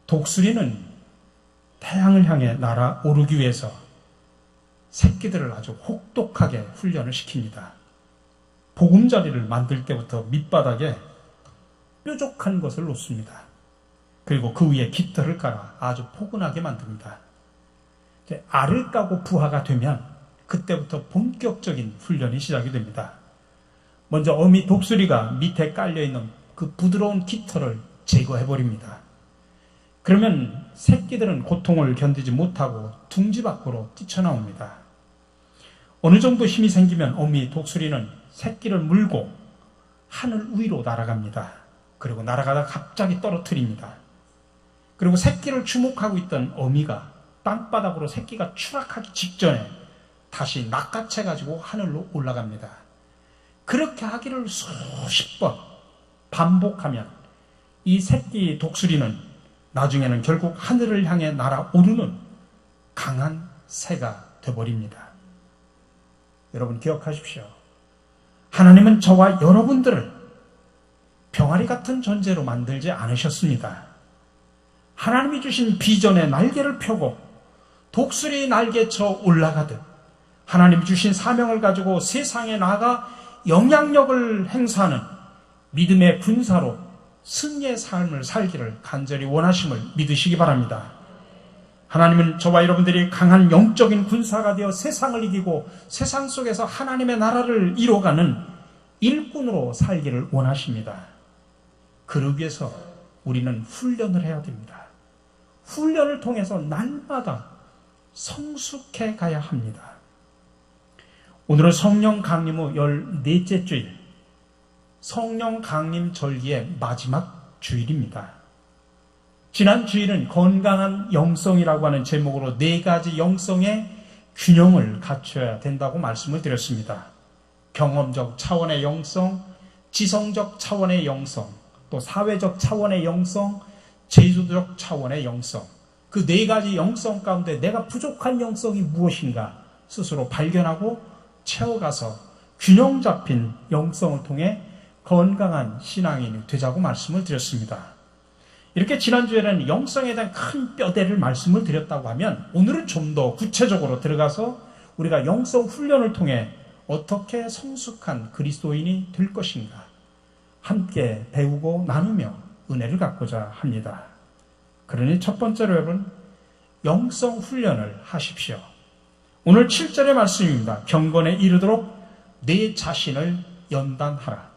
독수리는 태양을 향해 날아오르기 위해서 새끼들을 아주 혹독하게 훈련을 시킵니다. 보금자리를 만들 때부터 밑바닥에 뾰족한 것을 놓습니다. 그리고 그 위에 깃털을 깔아 아주 포근하게 만듭니다. 알을 까고 부화가 되면 그때부터 본격적인 훈련이 시작이 됩니다. 먼저 어미 독수리가 밑에 깔려있는 그 부드러운 깃털을 제거해버립니다. 그러면 새끼들은 고통을 견디지 못하고 둥지 밖으로 뛰쳐나옵니다. 어느 정도 힘이 생기면 어미 독수리는 새끼를 물고 하늘 위로 날아갑니다. 그리고 날아가다 갑자기 떨어뜨립니다. 그리고 새끼를 주목하고 있던 어미가 땅바닥으로 새끼가 추락하기 직전에 다시 낚아채가지고 하늘로 올라갑니다. 그렇게 하기를 수십 번 반복하면 이 새끼 독수리는 나중에는 결국 하늘을 향해 날아오르는 강한 새가 되어버립니다. 여러분 기억하십시오. 하나님은 저와 여러분들을 병아리 같은 존재로 만들지 않으셨습니다. 하나님이 주신 비전의 날개를 펴고 독수리 날개쳐 올라가듯 하나님이 주신 사명을 가지고 세상에 나가 영향력을 행사하는 믿음의 군사로 승리의 삶을 살기를 간절히 원하심을 믿으시기 바랍니다. 하나님은 저와 여러분들이 강한 영적인 군사가 되어 세상을 이기고 세상 속에서 하나님의 나라를 이뤄가는 일꾼으로 살기를 원하십니다. 그러기 위해서 우리는 훈련을 해야 됩니다. 훈련을 통해서 날마다 성숙해 가야 합니다. 오늘은 성령 강림 후 14째 주일, 성령 강림 절기의 마지막 주일입니다. 지난 주일은 건강한 영성이라고 하는 제목으로 4가지 영성의 균형을 갖춰야 된다고 말씀을 드렸습니다. 경험적 차원의 영성, 지성적 차원의 영성, 또 사회적 차원의 영성, 제도적 차원의 영성. 그 4가지 영성 가운데 내가 부족한 영성이 무엇인가 스스로 발견하고 채워가서 균형 잡힌 영성을 통해 건강한 신앙인이 되자고 말씀을 드렸습니다. 이렇게 지난주에는 영성에 대한 큰 뼈대를 말씀을 드렸다고 하면 오늘은 좀 더 구체적으로 들어가서 우리가 영성 훈련을 통해 어떻게 성숙한 그리스도인이 될 것인가 함께 배우고 나누며 은혜를 갖고자 합니다. 그러니 첫 번째로 여러분 영성 훈련을 하십시오. 오늘 7절의 말씀입니다. 경건에 이르도록 내 자신을 연단하라.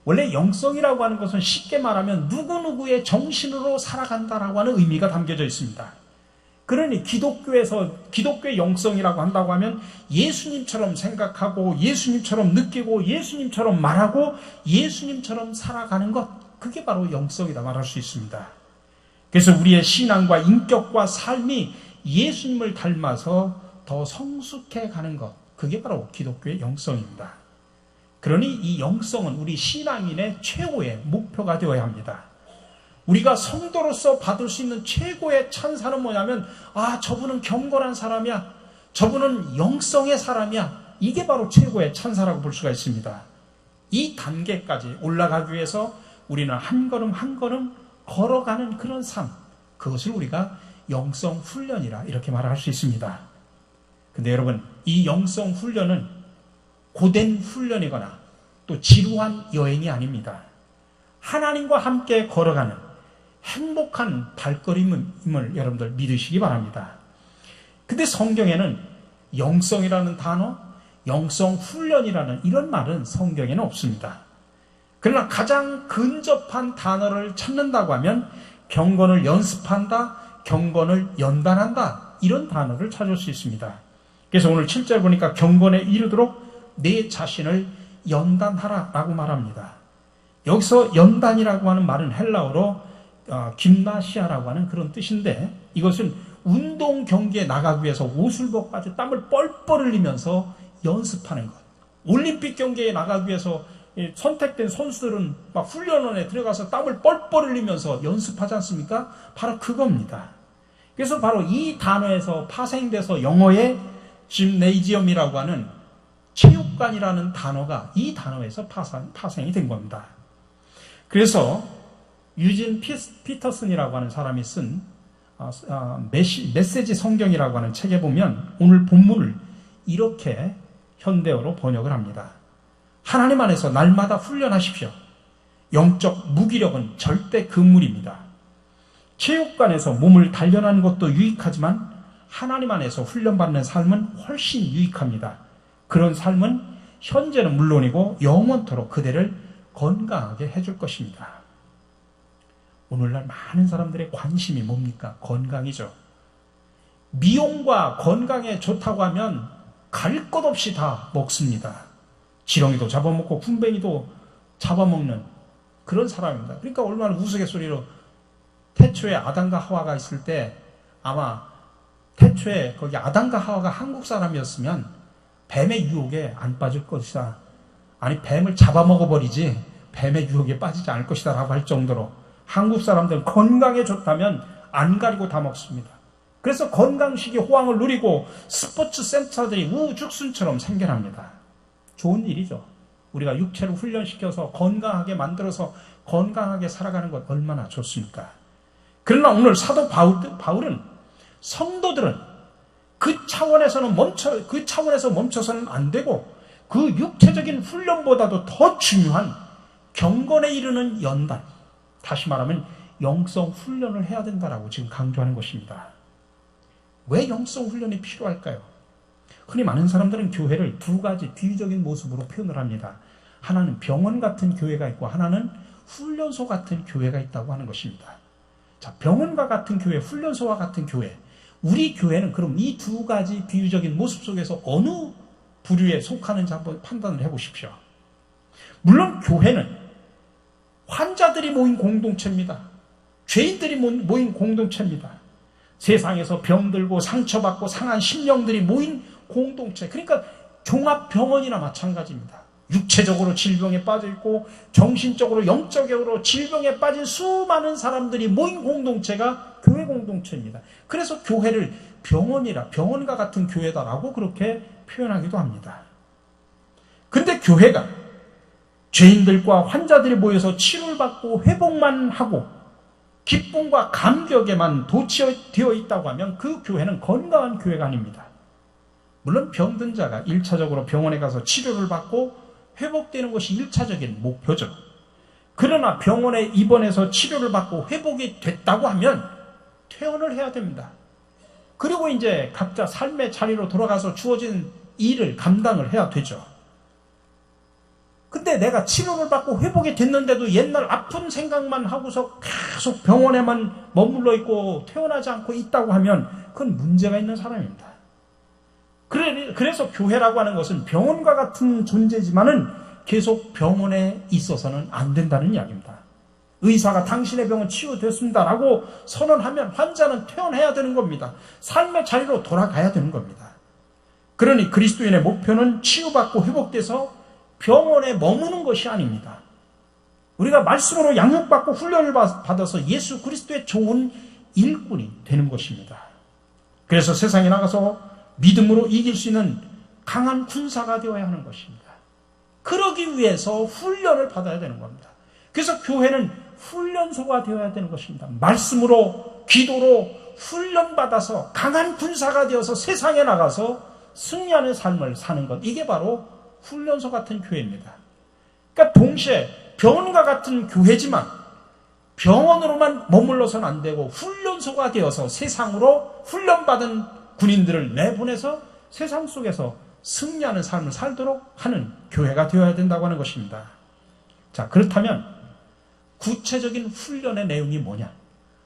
원래 영성이라고 하는 것은 쉽게 말하면 누구누구의 정신으로 살아간다라고 하는 의미가 담겨져 있습니다. 그러니 기독교에서 기독교의 영성이라고 한다고 하면 예수님처럼 생각하고 예수님처럼 느끼고 예수님처럼 말하고 예수님처럼 살아가는 것, 그게 바로 영성이다 말할 수 있습니다. 그래서 우리의 신앙과 인격과 삶이 예수님을 닮아서 더 성숙해 가는 것, 그게 바로 기독교의 영성입니다. 그러니 이 영성은 우리 신앙인의 최고의 목표가 되어야 합니다. 우리가 성도로서 받을 수 있는 최고의 찬사는 뭐냐면 저분은 경건한 사람이야, 저분은 영성의 사람이야, 이게 바로 최고의 찬사라고 볼 수가 있습니다. 이 단계까지 올라가기 위해서 우리는 한 걸음 한 걸음 걸어가는 그런 삶, 그것을 우리가 영성 훈련이라 이렇게 말할 수 있습니다. 근데 여러분, 이 영성 훈련은 고된 훈련이거나 또 지루한 여행이 아닙니다. 하나님과 함께 걸어가는 행복한 발걸음임을 여러분들 믿으시기 바랍니다. 근데 성경에는 영성이라는 단어, 영성 훈련이라는 이런 말은 성경에는 없습니다. 그러나 가장 근접한 단어를 찾는다고 하면 경건을 연습한다, 경건을 연단한다, 이런 단어를 찾을 수 있습니다. 그래서 오늘 7절 보니까 경건에 이르도록 내 자신을 연단하라 라고 말합니다. 여기서 연단이라고 하는 말은 헬라어로 김나시아라고 하는 그런 뜻인데, 이것은 운동 경기에 나가기 위해서 옷을 벗고 아주 땀을 뻘뻘 흘리면서 연습하는 것. 올림픽 경기에 나가기 위해서 선택된 선수들은 막 훈련원에 들어가서 땀을 뻘뻘 흘리면서 연습하지 않습니까? 바로 그겁니다. 그래서 바로 이 단어에서 파생돼서 영어의 짐네이지엄이라고 하는 체육관이라는 단어가 이 단어에서 파생이 된 겁니다. 그래서 유진 피터슨이라고 하는 사람이 쓴 메시지 성경이라고 하는 책에 보면 오늘 본문을 이렇게 현대어로 번역을 합니다. 하나님 안에서 날마다 훈련하십시오. 영적 무기력은 절대 금물입니다. 체육관에서 몸을 단련하는 것도 유익하지만 하나님 안에서 훈련받는 삶은 훨씬 유익합니다. 그런 삶은 현재는 물론이고 영원토록 그대를 건강하게 해줄 것입니다. 오늘날 많은 사람들의 관심이 뭡니까? 건강이죠. 미용과 건강에 좋다고 하면 갈 것 없이 다 먹습니다. 지렁이도 잡아먹고 군뱅이도 잡아먹는 그런 사람입니다. 그러니까 얼마나 우스갯소리로 태초에 아담과 하와가 있을 때 아마 태초에 거기 아담과 하와가 한국 사람이었으면 뱀의 유혹에 안 빠질 것이다. 아니 뱀을 잡아먹어버리지 뱀의 유혹에 빠지지 않을 것이다 라고 할 정도로 한국 사람들은 건강에 좋다면 안 가리고 다 먹습니다. 그래서 건강식의 호황을 누리고 스포츠 센터들이 우죽순처럼 생겨납니다. 좋은 일이죠. 우리가 육체를 훈련시켜서 건강하게 만들어서 건강하게 살아가는 것 얼마나 좋습니까? 그러나 오늘 사도 바울은 성도들은 그 차원에서 멈춰서는 안 되고 그 육체적인 훈련보다도 더 중요한 경건에 이르는 연단, 다시 말하면 영성 훈련을 해야 된다라고 지금 강조하는 것입니다. 왜 영성 훈련이 필요할까요? 흔히 많은 사람들은 교회를 두 가지 비유적인 모습으로 표현을 합니다. 하나는 병원 같은 교회가 있고 하나는 훈련소 같은 교회가 있다고 하는 것입니다. 자, 병원과 같은 교회, 훈련소와 같은 교회. 우리 교회는 그럼 이 두 가지 비유적인 모습 속에서 어느 부류에 속하는지 한번 판단을 해보십시오. 물론 교회는 환자들이 모인 공동체입니다. 죄인들이 모인 공동체입니다. 세상에서 병들고 상처받고 상한 심령들이 모인 공동체. 그러니까 종합병원이나 마찬가지입니다. 육체적으로 질병에 빠져있고 정신적으로 영적으로 질병에 빠진 수많은 사람들이 모인 공동체가 교회 공동체입니다. 그래서 교회를 병원과 같은 교회다라고 그렇게 표현하기도 합니다. 근데 교회가 죄인들과 환자들이 모여서 치료를 받고 회복만 하고 기쁨과 감격에만 도취되어 있다고 하면 그 교회는 건강한 교회가 아닙니다. 물론 병든 자가 1차적으로 병원에 가서 치료를 받고 회복되는 것이 1차적인 목표죠. 그러나 병원에 입원해서 치료를 받고 회복이 됐다고 하면 퇴원을 해야 됩니다. 그리고 이제 각자 삶의 자리로 돌아가서 주어진 일을 감당을 해야 되죠. 근데 내가 치료를 받고 회복이 됐는데도 옛날 아픈 생각만 하고서 계속 병원에만 머물러 있고 퇴원하지 않고 있다고 하면 그건 문제가 있는 사람입니다. 그래서 교회라고 하는 것은 병원과 같은 존재지만은 계속 병원에 있어서는 안 된다는 이야기입니다. 의사가 당신의 병은 치유됐습니다라고 선언하면 환자는 퇴원해야 되는 겁니다. 삶의 자리로 돌아가야 되는 겁니다. 그러니 그리스도인의 목표는 치유받고 회복돼서 병원에 머무는 것이 아닙니다. 우리가 말씀으로 양육받고 훈련을 받아서 예수 그리스도의 좋은 일꾼이 되는 것입니다. 그래서 세상에 나가서 믿음으로 이길 수 있는 강한 군사가 되어야 하는 것입니다. 그러기 위해서 훈련을 받아야 되는 겁니다. 그래서 교회는 훈련소가 되어야 되는 것입니다. 말씀으로, 기도로 훈련받아서 강한 군사가 되어서 세상에 나가서 승리하는 삶을 사는 것. 이게 바로 훈련소 같은 교회입니다. 그러니까 동시에 병원과 같은 교회지만 병원으로만 머물러서는 안 되고 훈련소가 되어서 세상으로 훈련받은 군인들을 내보내서 세상 속에서 승리하는 삶을 살도록 하는 교회가 되어야 된다고 하는 것입니다. 자, 그렇다면 구체적인 훈련의 내용이 뭐냐?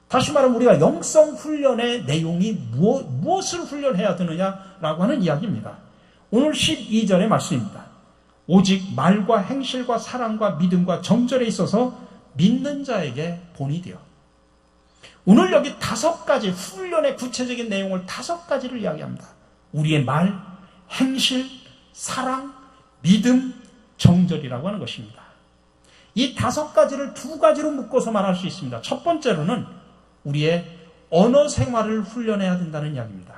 다시 말하면 우리가 영성 훈련의 내용이 무엇을 훈련해야 되느냐라고 하는 이야기입니다. 오늘 12절의 말씀입니다. 오직 말과 행실과 사랑과 믿음과 정절에 있어서 믿는 자에게 본이 되어. 오늘 여기 5가지 훈련의 구체적인 내용을 5가지를 이야기합니다. 우리의 말, 행실, 사랑, 믿음, 정절이라고 하는 것입니다. 이 5가지를 2가지로 묶어서 말할 수 있습니다. 첫 번째로는 우리의 언어 생활을 훈련해야 된다는 이야기입니다.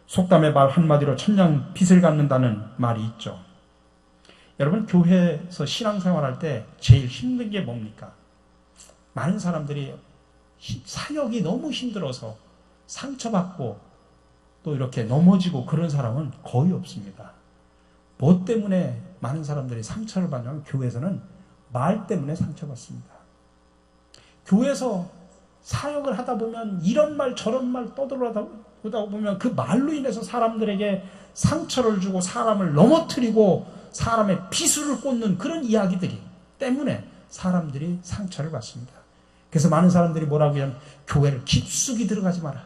속담의 말 한마디로 천냥 빚을 갚는다는 말이 있죠. 여러분, 교회에서 신앙생활할 때 제일 힘든 게 뭡니까? 많은 사람들이 사역이 너무 힘들어서 상처받고 또 이렇게 넘어지고 그런 사람은 거의 없습니다. 뭐 때문에 많은 사람들이 상처를 받냐면 교회에서는 말 때문에 상처받습니다. 교회에서 사역을 하다 보면 이런 말 저런 말 떠들어다 보면 그 말로 인해서 사람들에게 상처를 주고 사람을 넘어뜨리고 사람의 비수를 꽂는 그런 이야기들이 때문에 사람들이 상처를 받습니다. 그래서 많은 사람들이 뭐라고 하냐면 교회를 깊숙이 들어가지 마라.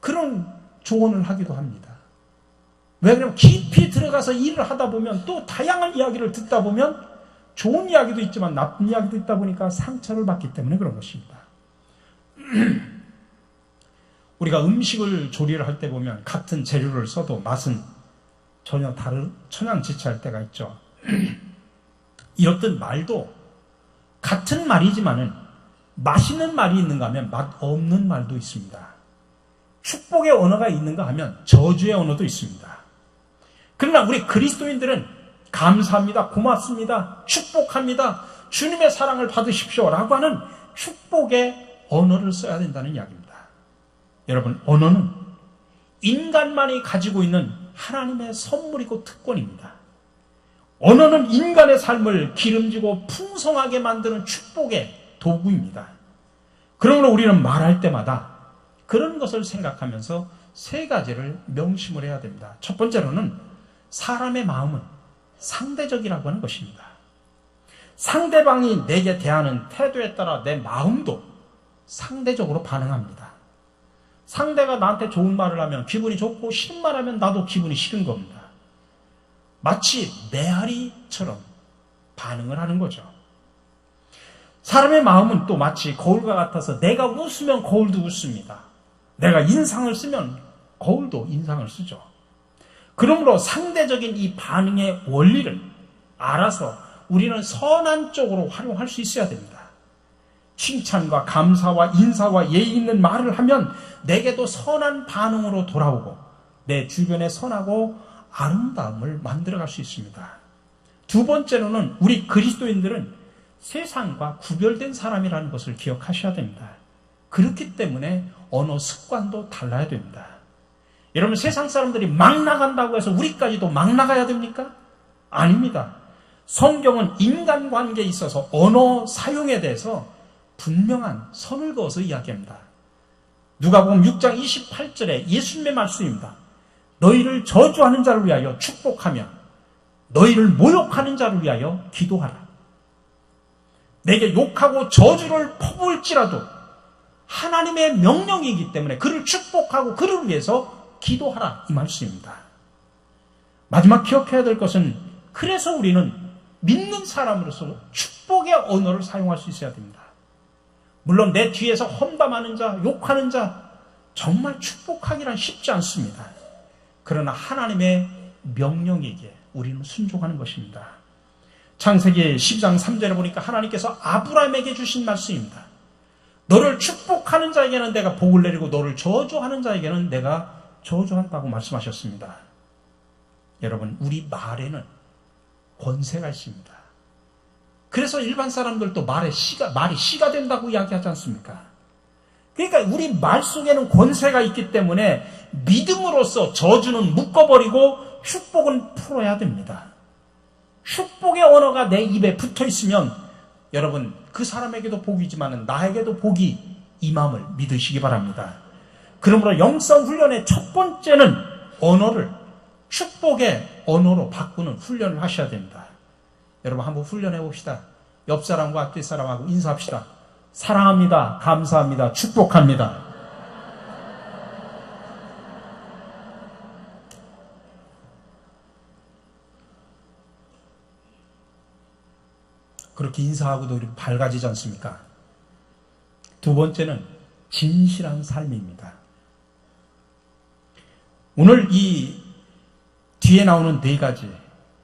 그런 조언을 하기도 합니다. 왜 그러냐면 깊이 들어가서 일을 하다 보면 또 다양한 이야기를 듣다 보면 좋은 이야기도 있지만 나쁜 이야기도 있다 보니까 상처를 받기 때문에 그런 것입니다. 우리가 음식을 조리를 할 때 보면 같은 재료를 써도 맛은 전혀 다른 천양지차할 때가 있죠. 이렇듯 말도 같은 말이지만은 맛있는 말이 있는가 하면 맛 없는 말도 있습니다. 축복의 언어가 있는가 하면 저주의 언어도 있습니다. 그러나 우리 그리스도인들은 감사합니다, 고맙습니다, 축복합니다, 주님의 사랑을 받으십시오 라고 하는 축복의 언어를 써야 된다는 이야기입니다. 여러분, 언어는 인간만이 가지고 있는 하나님의 선물이고 특권입니다. 언어는 인간의 삶을 기름지고 풍성하게 만드는 축복의 도구입니다. 그러므로 우리는 말할 때마다 그런 것을 생각하면서 세 가지를 명심을 해야 됩니다. 첫 번째로는 사람의 마음은 상대적이라고 하는 것입니다. 상대방이 내게 대하는 태도에 따라 내 마음도 상대적으로 반응합니다. 상대가 나한테 좋은 말을 하면 기분이 좋고 싫은 말 하면 나도 기분이 싫은 겁니다. 마치 메아리처럼 반응을 하는 거죠. 사람의 마음은 또 마치 거울과 같아서 내가 웃으면 거울도 웃습니다. 내가 인상을 쓰면 거울도 인상을 쓰죠. 그러므로 상대적인 이 반응의 원리를 알아서 우리는 선한 쪽으로 활용할 수 있어야 됩니다. 칭찬과 감사와 인사와 예의 있는 말을 하면 내게도 선한 반응으로 돌아오고 내 주변에 선하고 아름다움을 만들어갈 수 있습니다. 두 번째로는 우리 그리스도인들은 세상과 구별된 사람이라는 것을 기억하셔야 됩니다. 그렇기 때문에 언어 습관도 달라야 됩니다. 여러분, 세상 사람들이 막 나간다고 해서 우리까지도 막 나가야 됩니까? 아닙니다. 성경은 인간관계에 있어서 언어 사용에 대해서 분명한 선을 그어서 이야기합니다. 누가복음 6장 28절에 예수님의 말씀입니다. 너희를 저주하는 자를 위하여 축복하며 너희를 모욕하는 자를 위하여 기도하라. 내게 욕하고 저주를 퍼부을지라도 하나님의 명령이기 때문에 그를 축복하고 그를 위해서 기도하라, 이 말씀입니다. 마지막 기억해야 될 것은 그래서 우리는 믿는 사람으로서 축복의 언어를 사용할 수 있어야 됩니다. 물론 내 뒤에서 험담하는 자, 욕하는 자 정말 축복하기란 쉽지 않습니다. 그러나 하나님의 명령에게 우리는 순종하는 것입니다. 창세기 12장 3절에 보니까 하나님께서 아브라함에게 주신 말씀입니다. 너를 축복하는 자에게는 내가 복을 내리고 너를 저주하는 자에게는 내가 저주한다고 말씀하셨습니다. 여러분, 우리 말에는 권세가 있습니다. 그래서 일반 사람들도 말이 씨가 된다고 이야기하지 않습니까? 그러니까 우리 말 속에는 권세가 있기 때문에 믿음으로써 저주는 묶어버리고 축복은 풀어야 됩니다. 축복의 언어가 내 입에 붙어 있으면 여러분, 그 사람에게도 복이지만 나에게도 복이 임함을 믿으시기 바랍니다. 그러므로 영성훈련의 첫 번째는 언어를 축복의 언어로 바꾸는 훈련을 하셔야 됩니다. 여러분, 한번 훈련해 봅시다. 옆 사람과 앞뒤 사람하고 인사합시다. 사랑합니다. 감사합니다. 축복합니다. 그렇게 인사하고도 이렇게 밝아지지 않습니까? 두 번째는 진실한 삶입니다. 오늘 이 뒤에 나오는 네 가지,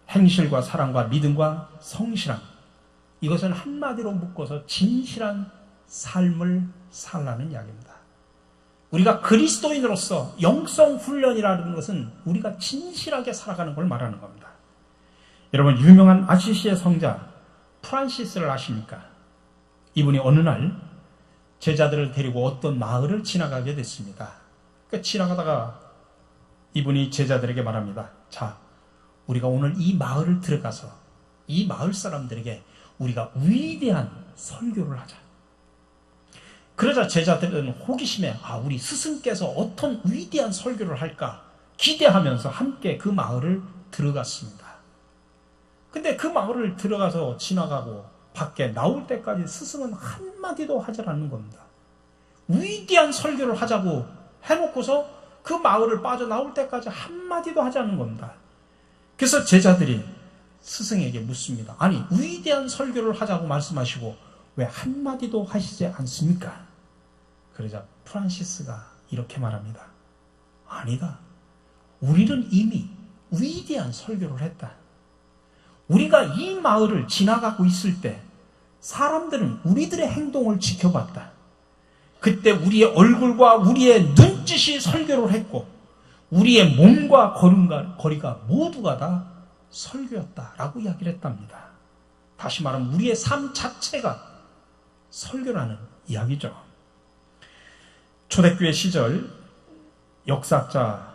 행실과 사랑과 믿음과 성실함, 이것은 한마디로 묶어서 진실한 삶을 살라는 이야기입니다. 우리가 그리스도인으로서 영성훈련이라는 것은 우리가 진실하게 살아가는 걸 말하는 겁니다. 여러분, 유명한 아시시의 성자 프란시스를 아십니까? 이분이 어느 날 제자들을 데리고 어떤 마을을 지나가게 됐습니다. 그러니까 지나가다가 이분이 제자들에게 말합니다. 자, 우리가 오늘 이 마을을 들어가서 이 마을 사람들에게 우리가 위대한 설교를 하자. 그러자 제자들은 호기심에 우리 스승께서 어떤 위대한 설교를 할까 기대하면서 함께 그 마을을 들어갔습니다. 근데 그 마을을 들어가서 지나가고 밖에 나올 때까지 스승은 한마디도 하지 않는 겁니다. 위대한 설교를 하자고 해놓고서 그 마을을 빠져나올 때까지 한마디도 하지 않는 겁니다. 그래서 제자들이 스승에게 묻습니다. 아니, 위대한 설교를 하자고 말씀하시고 왜 한마디도 하시지 않습니까? 그러자 프란시스가 이렇게 말합니다. 아니다. 우리는 이미 위대한 설교를 했다. 우리가 이 마을을 지나가고 있을 때 사람들은 우리들의 행동을 지켜봤다. 그때 우리의 얼굴과 우리의 눈짓이 설교를 했고 우리의 몸과 거리가 모두가 다 설교였다라고 이야기를 했답니다. 다시 말하면 우리의 삶 자체가 설교라는 이야기죠. 초대교회 시절 역사학자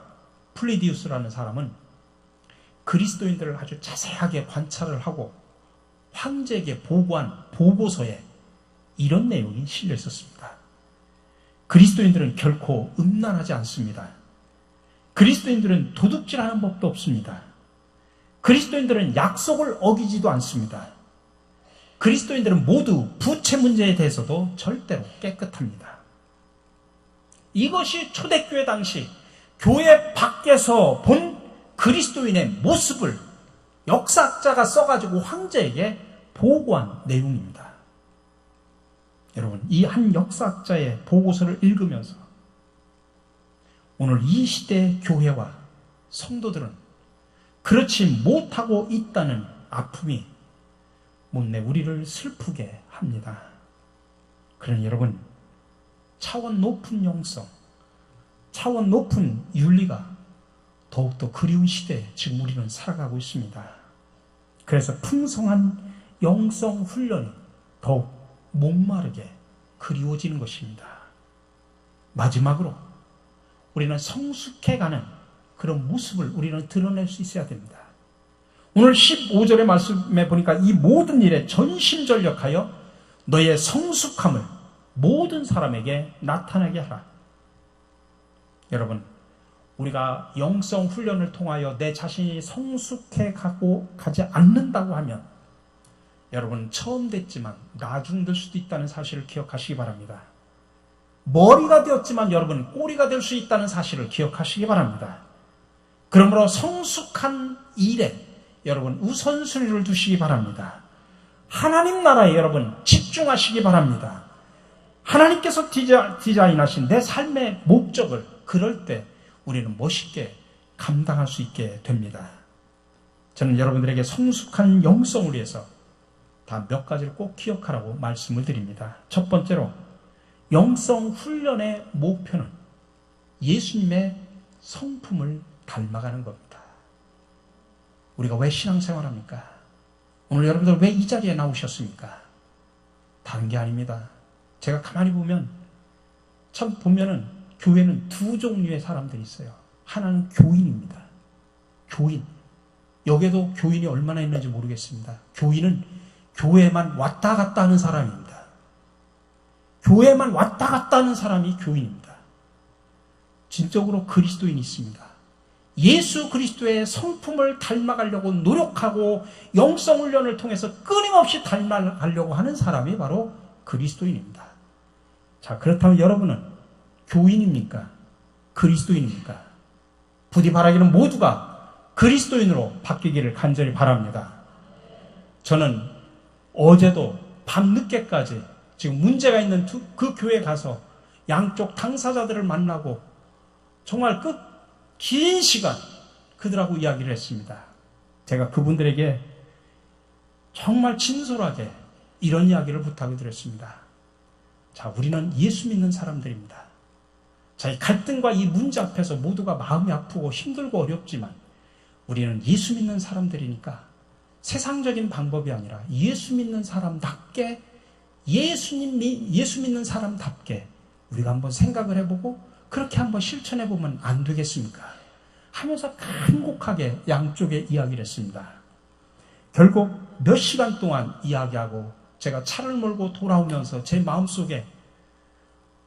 플리디우스라는 사람은 그리스도인들을 아주 자세하게 관찰을 하고 황제에게 보고한 보고서에 이런 내용이 실려 있었습니다. 그리스도인들은 결코 음란하지 않습니다. 그리스도인들은 도둑질하는 법도 없습니다. 그리스도인들은 약속을 어기지도 않습니다. 그리스도인들은 모두 부채 문제에 대해서도 절대로 깨끗합니다. 이것이 초대교회 당시 교회 밖에서 본 그리스도인의 모습을 역사학자가 써가지고 황제에게 보고한 내용입니다. 여러분, 이 한 역사학자의 보고서를 읽으면서 오늘 이 시대의 교회와 성도들은 그렇지 못하고 있다는 아픔이 못내 우리를 슬프게 합니다. 그러니 여러분, 차원 높은 영성, 차원 높은 윤리가 더욱더 그리운 시대에 지금 우리는 살아가고 있습니다. 그래서 풍성한 영성 훈련이 더욱 목마르게 그리워지는 것입니다. 마지막으로 우리는 성숙해가는 그런 모습을 우리는 드러낼 수 있어야 됩니다. 오늘 15절의 말씀에 보니까 이 모든 일에 전심전력하여 너의 성숙함을 모든 사람에게 나타나게 하라. 여러분, 우리가 영성 훈련을 통하여 내 자신이 성숙해 가지 않는다고 하면 여러분, 처음 됐지만 나중 될 수도 있다는 사실을 기억하시기 바랍니다. 머리가 되었지만 여러분, 꼬리가 될 수 있다는 사실을 기억하시기 바랍니다. 그러므로 성숙한 일에 여러분 우선순위를 두시기 바랍니다. 하나님 나라에 여러분 집중하시기 바랍니다. 하나님께서 디자인하신 내 삶의 목적을 그럴 때 우리는 멋있게 감당할 수 있게 됩니다. 저는 여러분들에게 성숙한 영성을 위해서 다 몇 가지를 꼭 기억하라고 말씀을 드립니다. 첫 번째로 영성 훈련의 목표는 예수님의 성품을 닮아가는 겁니다. 우리가 왜 신앙생활합니까? 오늘 여러분들 왜 이 자리에 나오셨습니까? 다른 게 아닙니다. 제가 가만히 보면 참 보면은 교회는 두 종류의 사람들이 있어요. 하나는 교인입니다. 교인. 여기에도 교인이 얼마나 있는지 모르겠습니다. 교인은 교회만 왔다 갔다 하는 사람입니다. 교회만 왔다 갔다 하는 사람이 교인입니다. 진정으로 그리스도인이 있습니다. 예수 그리스도의 성품을 닮아가려고 노력하고 영성훈련을 통해서 끊임없이 닮아가려고 하는 사람이 바로 그리스도인입니다. 자, 그렇다면 여러분은 교인입니까? 그리스도인입니까? 부디 바라기는 모두가 그리스도인으로 바뀌기를 간절히 바랍니다. 저는 어제도 밤늦게까지 지금 문제가 있는 그 교회에 가서 양쪽 당사자들을 만나고 정말 긴 시간 그들하고 이야기를 했습니다. 제가 그분들에게 정말 진솔하게 이런 이야기를 부탁을 드렸습니다. 자, 우리는 예수 믿는 사람들입니다. 자, 이 갈등과 이 문제 앞에서 모두가 마음이 아프고 힘들고 어렵지만 우리는 예수 믿는 사람들이니까 세상적인 방법이 아니라 예수 믿는 사람답게 예수 믿는 사람답게 우리가 한번 생각을 해보고 그렇게 한번 실천해보면 안 되겠습니까? 하면서 간곡하게 양쪽에 이야기를 했습니다. 결국 몇 시간 동안 이야기하고 제가 차를 몰고 돌아오면서 제 마음속에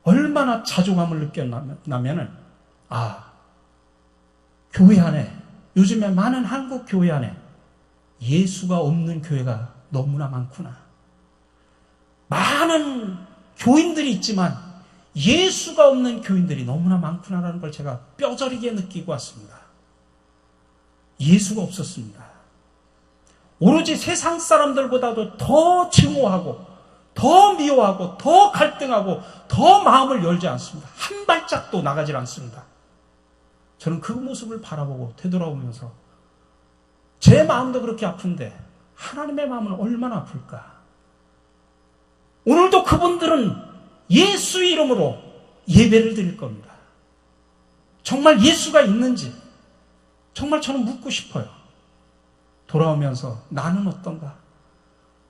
얼마나 자존감을 느꼈냐면은, 교회 안에, 요즘에 많은 한국 교회 안에 예수가 없는 교회가 너무나 많구나. 많은 교인들이 있지만 예수가 없는 교인들이 너무나 많구나라는 걸 제가 뼈저리게 느끼고 왔습니다. 예수가 없었습니다. 오로지 세상 사람들보다도 더 증오하고 더 미워하고 더 갈등하고 더 마음을 열지 않습니다. 한 발짝도 나가질 않습니다. 저는 그 모습을 바라보고 되돌아오면서 제 마음도 그렇게 아픈데 하나님의 마음은 얼마나 아플까. 오늘도 그분들은 예수 이름으로 예배를 드릴 겁니다. 정말 예수가 있는지 정말 저는 묻고 싶어요. 돌아오면서 나는 어떤가?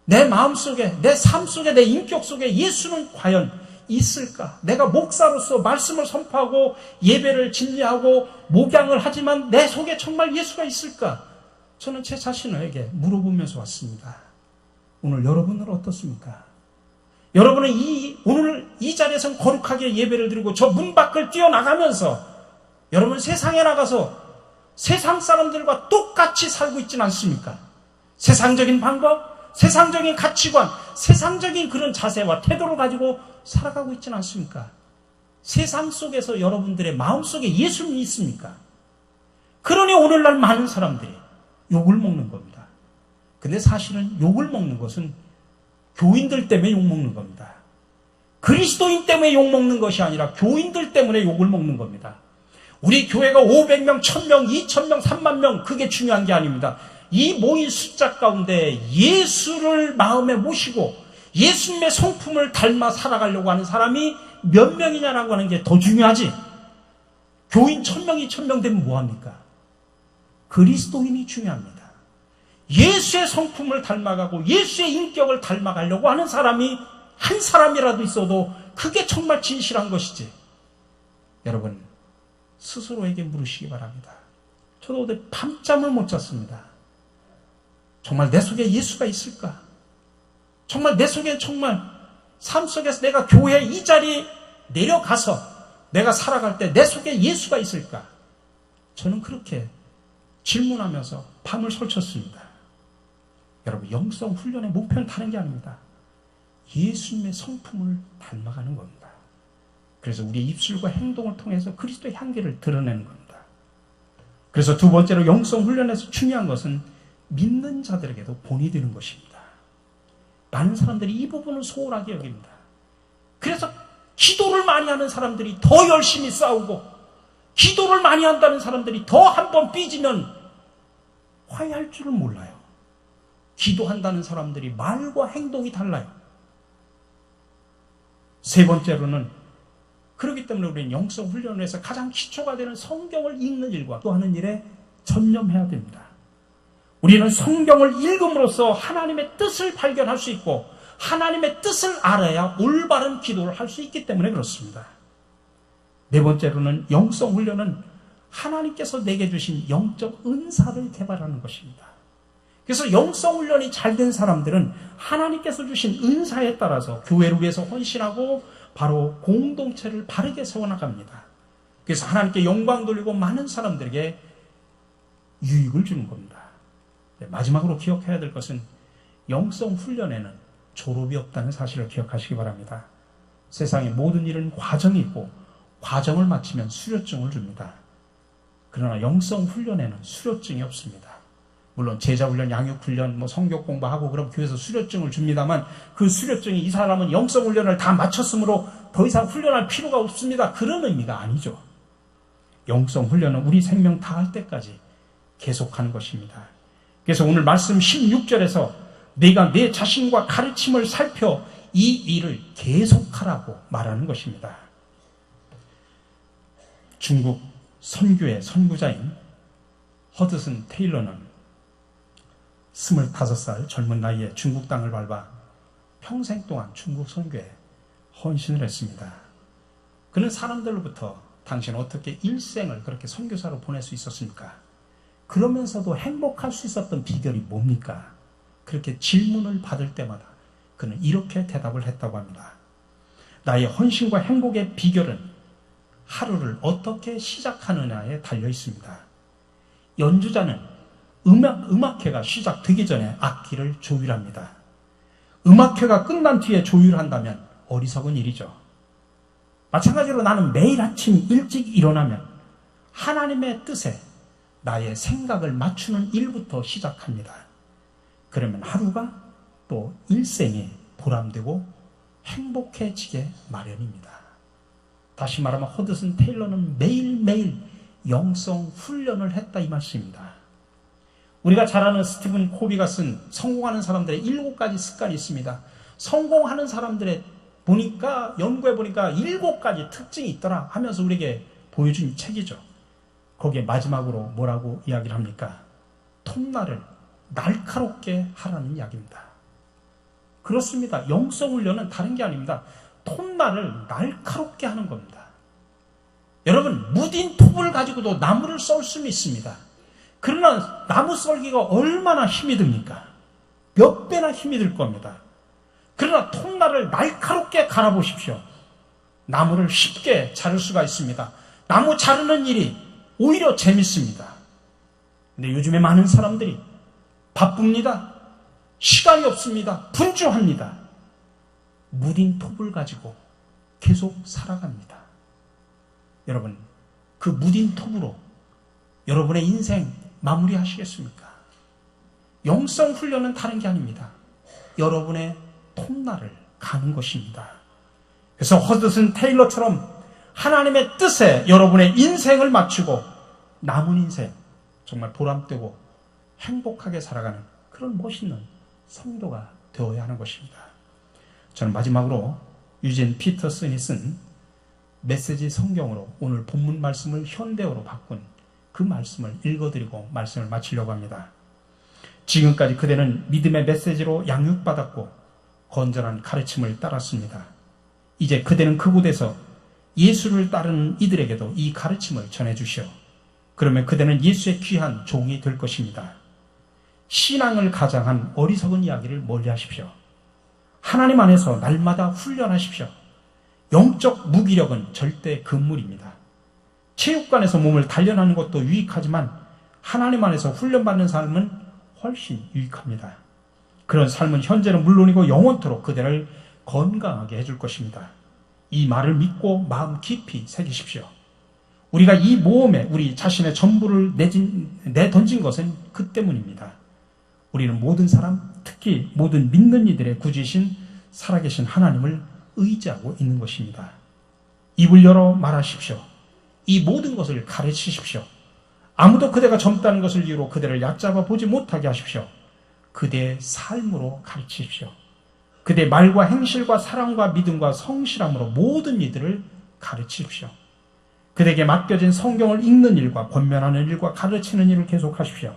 내 마음속에, 내 삶 속에, 내 인격 속에 예수는 과연 있을까? 내가 목사로서 말씀을 선포하고 예배를 진리하고 목양을 하지만 내 속에 정말 예수가 있을까? 저는 제 자신에게 물어보면서 왔습니다. 오늘 여러분은 어떻습니까? 여러분은 오늘 이 자리에서 거룩하게 예배를 드리고 저 문 밖을 뛰어나가면서 여러분 세상에 나가서 세상 사람들과 똑같이 살고 있지는 않습니까? 세상적인 방법, 세상적인 가치관, 세상적인 그런 자세와 태도를 가지고 살아가고 있지는 않습니까? 세상 속에서 여러분들의 마음속에 예수님이 있습니까? 그러니 오늘날 많은 사람들이 욕을 먹는 겁니다. 근데 사실은 욕을 먹는 것은 교인들 때문에 욕먹는 겁니다. 그리스도인 때문에 욕먹는 것이 아니라 교인들 때문에 욕을 먹는 겁니다. 우리 교회가 500명, 1000명, 2000명, 3만 명 그게 중요한 게 아닙니다. 이 모인 숫자 가운데 예수를 마음에 모시고 예수님의 성품을 닮아 살아가려고 하는 사람이 몇 명이냐라고 하는 게 더 중요하지. 교인 1000명, 2000명 되면 뭐합니까? 그리스도인이 중요합니다. 예수의 성품을 닮아가고 예수의 인격을 닮아가려고 하는 사람이 한 사람이라도 있어도 그게 정말 진실한 것이지. 여러분 스스로에게 물으시기 바랍니다. 저도 어제 밤잠을 못 잤습니다. 정말 내 속에 예수가 있을까? 정말 내 속에 정말 삶 속에서 내가 교회 이 자리에 내려가서 내가 살아갈 때 내 속에 예수가 있을까? 저는 그렇게 질문하면서 밤을 설쳤습니다. 여러분 영성 훈련의 목표는 다른 게 아닙니다. 예수님의 성품을 닮아가는 겁니다. 그래서 우리의 입술과 행동을 통해서 그리스도의 향기를 드러내는 겁니다. 그래서 두 번째로 영성 훈련에서 중요한 것은 믿는 자들에게도 본이 되는 것입니다. 많은 사람들이 이 부분을 소홀하게 여깁니다. 그래서 기도를 많이 하는 사람들이 더 열심히 싸우고 기도를 많이 한다는 사람들이 더 한 번 삐지면 화해할 줄을 몰라요. 기도한다는 사람들이 말과 행동이 달라요. 세 번째로는 그렇기 때문에 우리는 영성 훈련을 해서 가장 기초가 되는 성경을 읽는 일과 또 하는 일에 전념해야 됩니다. 우리는 성경을 읽음으로써 하나님의 뜻을 발견할 수 있고 하나님의 뜻을 알아야 올바른 기도를 할 수 있기 때문에 그렇습니다. 네 번째로는 영성 훈련은 하나님께서 내게 주신 영적 은사를 개발하는 것입니다. 그래서 영성 훈련이 잘 된 사람들은 하나님께서 주신 은사에 따라서 교회를 위해서 헌신하고 바로 공동체를 바르게 세워나갑니다. 그래서 하나님께 영광 돌리고 많은 사람들에게 유익을 주는 겁니다. 마지막으로 기억해야 될 것은 영성 훈련에는 졸업이 없다는 사실을 기억하시기 바랍니다. 세상의 모든 일은 과정이 있고 과정을 마치면 수료증을 줍니다. 그러나 영성 훈련에는 수료증이 없습니다. 물론 제자훈련, 양육훈련, 성경 공부하고 그럼 교회에서 수료증을 줍니다만 그 수료증이 이 사람은 영성훈련을 다 마쳤으므로 더 이상 훈련할 필요가 없습니다. 그런 의미가 아니죠. 영성훈련은 우리 생명 다할 때까지 계속하는 것입니다. 그래서 오늘 말씀 16절에서 내가 내 자신과 가르침을 살펴 이 일을 계속하라고 말하는 것입니다. 중국 선교의 선구자인 허드슨 테일러는 25살 젊은 나이에 중국 땅을 밟아 평생 동안 중국 선교에 헌신을 했습니다. 그런 사람들로부터 당신은 어떻게 일생을 그렇게 선교사로 보낼 수 있었습니까? 그러면서도 행복할 수 있었던 비결이 뭡니까? 그렇게 질문을 받을 때마다 그는 이렇게 대답을 했다고 합니다. 나의 헌신과 행복의 비결은 하루를 어떻게 시작하느냐에 달려 있습니다. 연주자는 음악회가 시작되기 전에 악기를 조율합니다. 음악회가 끝난 뒤에 조율한다면 어리석은 일이죠. 마찬가지로 나는 매일 아침 일찍 일어나면 하나님의 뜻에 나의 생각을 맞추는 일부터 시작합니다. 그러면 하루가 또 일생이 보람되고 행복해지게 마련입니다. 다시 말하면 허드슨 테일러는 매일매일 영성 훈련을 했다 이 말씀입니다. 우리가 잘 아는 스티븐 코비가 쓴 성공하는 사람들의 7가지 습관이 있습니다. 성공하는 사람들의 연구해 보니까 7가지 특징이 있더라 하면서 우리에게 보여준 책이죠. 거기에 마지막으로 뭐라고 이야기를 합니까? 톱날을 날카롭게 하라는 이야기입니다. 그렇습니다. 영성훈련은 다른 게 아닙니다. 톱날을 날카롭게 하는 겁니다. 여러분, 무딘 톱을 가지고도 나무를 썰 수는 있습니다. 그러나 나무 썰기가 얼마나 힘이 듭니까? 몇 배나 힘이 들 겁니다. 그러나 톱날을 날카롭게 갈아보십시오. 나무를 쉽게 자를 수가 있습니다. 나무 자르는 일이 오히려 재밌습니다. 근데 요즘에 많은 사람들이 바쁩니다. 시간이 없습니다. 분주합니다. 무딘 톱을 가지고 계속 살아갑니다. 여러분, 그 무딘 톱으로 여러분의 인생 마무리하시겠습니까? 영성 훈련은 다른 게 아닙니다. 여러분의 톱날을 가는 것입니다. 그래서 허드슨 테일러처럼 하나님의 뜻에 여러분의 인생을 맞추고 남은 인생 정말 보람되고 행복하게 살아가는 그런 멋있는 성도가 되어야 하는 것입니다. 저는 마지막으로 유진 피터슨이 쓴 메시지 성경으로 오늘 본문 말씀을 현대어로 바꾼 그 말씀을 읽어드리고 말씀을 마치려고 합니다. 지금까지 그대는 믿음의 메시지로 양육받았고 건전한 가르침을 따랐습니다. 이제 그대는 그곳에서 예수를 따르는 이들에게도 이 가르침을 전해주시오. 그러면 그대는 예수의 귀한 종이 될 것입니다. 신앙을 가장한 어리석은 이야기를 멀리하십시오. 하나님 안에서 날마다 훈련하십시오. 영적 무기력은 절대 금물입니다. 체육관에서 몸을 단련하는 것도 유익하지만 하나님 안에서 훈련받는 삶은 훨씬 유익합니다. 그런 삶은 현재는 물론이고 영원토록 그대를 건강하게 해줄 것입니다. 이 말을 믿고 마음 깊이 새기십시오. 우리가 이 모험에 우리 자신의 전부를 내던진 것은 그 때문입니다. 우리는 모든 사람, 특히 모든 믿는 이들의 구주이신 살아계신 하나님을 의지하고 있는 것입니다. 입을 열어 말하십시오. 이 모든 것을 가르치십시오. 아무도 그대가 젊다는 것을 이유로 그대를 얕잡아 보지 못하게 하십시오. 그대의 삶으로 가르치십시오. 그대의 말과 행실과 사랑과 믿음과 성실함으로 모든 이들을 가르치십시오. 그대에게 맡겨진 성경을 읽는 일과 권면하는 일과 가르치는 일을 계속하십시오.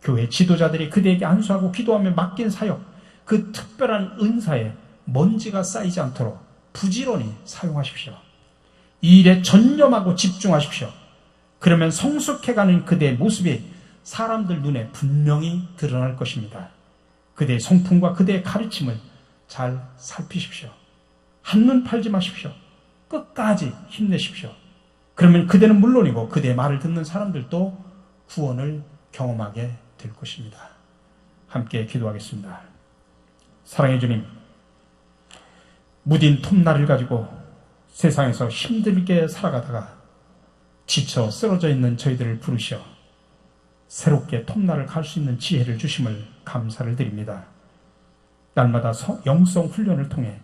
교회 지도자들이 그대에게 안수하고 기도하며 맡긴 사역, 그 특별한 은사에 먼지가 쌓이지 않도록 부지런히 사용하십시오. 이 일에 전념하고 집중하십시오. 그러면 성숙해가는 그대의 모습이 사람들 눈에 분명히 드러날 것입니다. 그대의 성품과 그대의 가르침을 잘 살피십시오. 한눈 팔지 마십시오. 끝까지 힘내십시오. 그러면 그대는 물론이고 그대의 말을 듣는 사람들도 구원을 경험하게 될 것입니다. 함께 기도하겠습니다. 사랑해 주님, 무딘 톱날을 가지고 세상에서 힘들게 살아가다가 지쳐 쓰러져 있는 저희들을 부르셔 새롭게 톱날을 갈 수 있는 지혜를 주심을 감사를 드립니다. 날마다 영성 훈련을 통해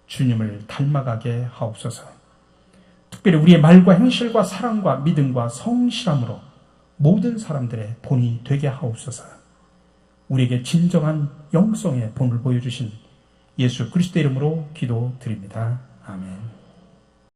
주님을 닮아가게 하옵소서. 특별히 우리의 말과 행실과 사랑과 믿음과 성실함으로 모든 사람들의 본이 되게 하옵소서. 우리에게 진정한 영성의 본을 보여주신 예수 그리스도의 이름으로 기도드립니다. 아멘.